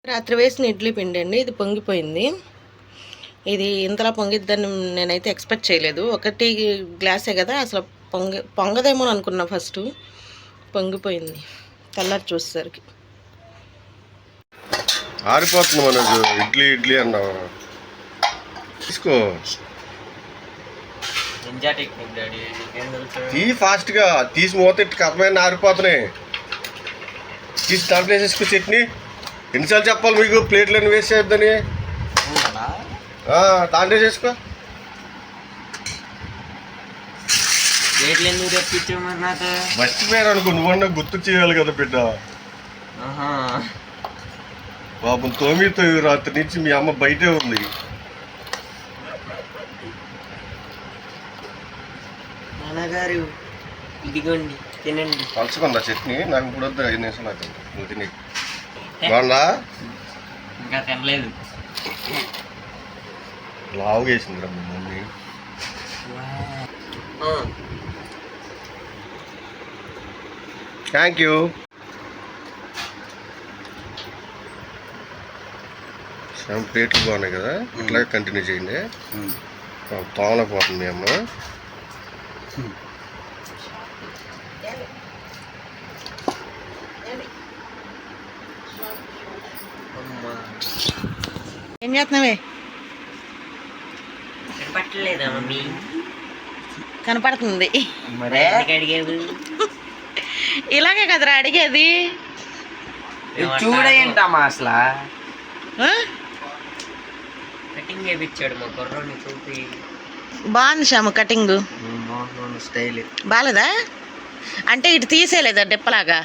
రాత్రి వేసిన ఇడ్లీ పిండి అండి, ఇది పొంగిపోయింది. ఇది ఇంతలా పొంగిద్దని నేనైతే ఎక్స్పెక్ట్ చేయలేదు. ఒకటి గ్లాసే కదా, అసలు పొంగదేమో అనుకున్నా. ఫస్ట్ పొంగిపోయింది తెల్లారి చూసేసరికి. ఆరిపోతుంది మనకు. ఇడ్లీ ఇడ్లీ అన్నావు, తీసుకో. తీ ఫాస్ట్గా తీసి మూత ఇట్టు కథమైన ఆరిపోతున్నాయి. తీసి దాంట్లో వేసేసుకో చట్నీ. ఎన్నిసార్లు చెప్పాలి మీకు ప్లేట్లను వేసేద్దని? దాంట్లో వేసేసుకో. మర్చిపోయారు అనుకో, నువ్వన్నా గుర్తు చేయాలి కదా బిడ్డ. పాపం తోమితో రాత్రి నుంచి మీ అమ్మ బయటే ఉంది. నాన్నగారు ఇదిగోండి తినండి. పలుచుకుందా చట్నీ? నాకు ఇప్పుడు వద్దు, 5 నిమిషాలు అవుతుంది. నువ్వు తిని బాగుందా? ఇంకా తినలేదు. లావుగా వేసింది రా మమ్మీ. Thank you. ప్లేట్లు బాగున్నాయి కదా, ఇట్లాగే కంటిన్యూ చేయండి. తోమలేకపోతుంది మీ అమ్మ. ఏం చేస్తున్నావే? కనపట్టలేదా మమ్మీ? కనపడుతుంది. ఇలాగే కదరా అడిగేది. చూడేంటమ్మా అసలు. కటింగ్ చేయించాడు మా కుర్రోని చూపి. బాగుంది శ్యామ కటింగ్. స్టైల్ బాగాలేదా? అంటే ఇటు తీసేయలేదా డిప్పలాగా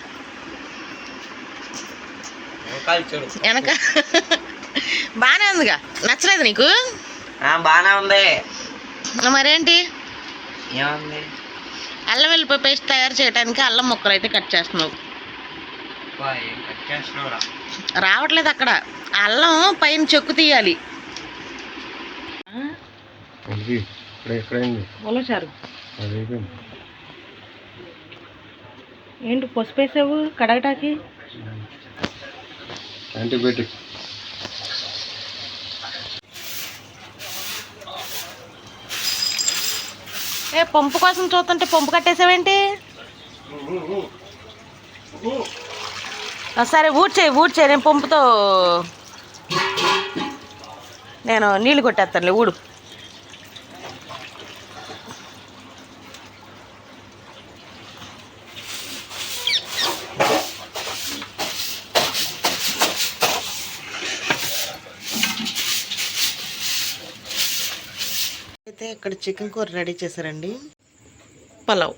వెనక? బాగానే ఉందిగా. నచ్చలేదు నీకు? బాగానే ఉంది. మరేంటి? ఏముంది? అల్లం వెల్లిపాయ పేస్ట్ తయారు చేయడానికి అల్లం ముక్కలు అయితే కట్ చేస్తున్నావు. రావట్లేదు అక్కడ. అల్లం పైన చెక్కు తీయాలి. చారు ఏంటి పసుపు వేసావు కడగటాకి? యాంటీబయాటిక్. పంపు కోసం చూస్తుంటే పంపు కట్టేసావేంటి? సరే ఊడ్చేయి. నేను పంపుతో నేను నీళ్ళు కొట్టేస్తానులే. ఊడు. అయితే ఇక్కడ చికెన్ కూర రెడీ చేశారండి. పలావ్.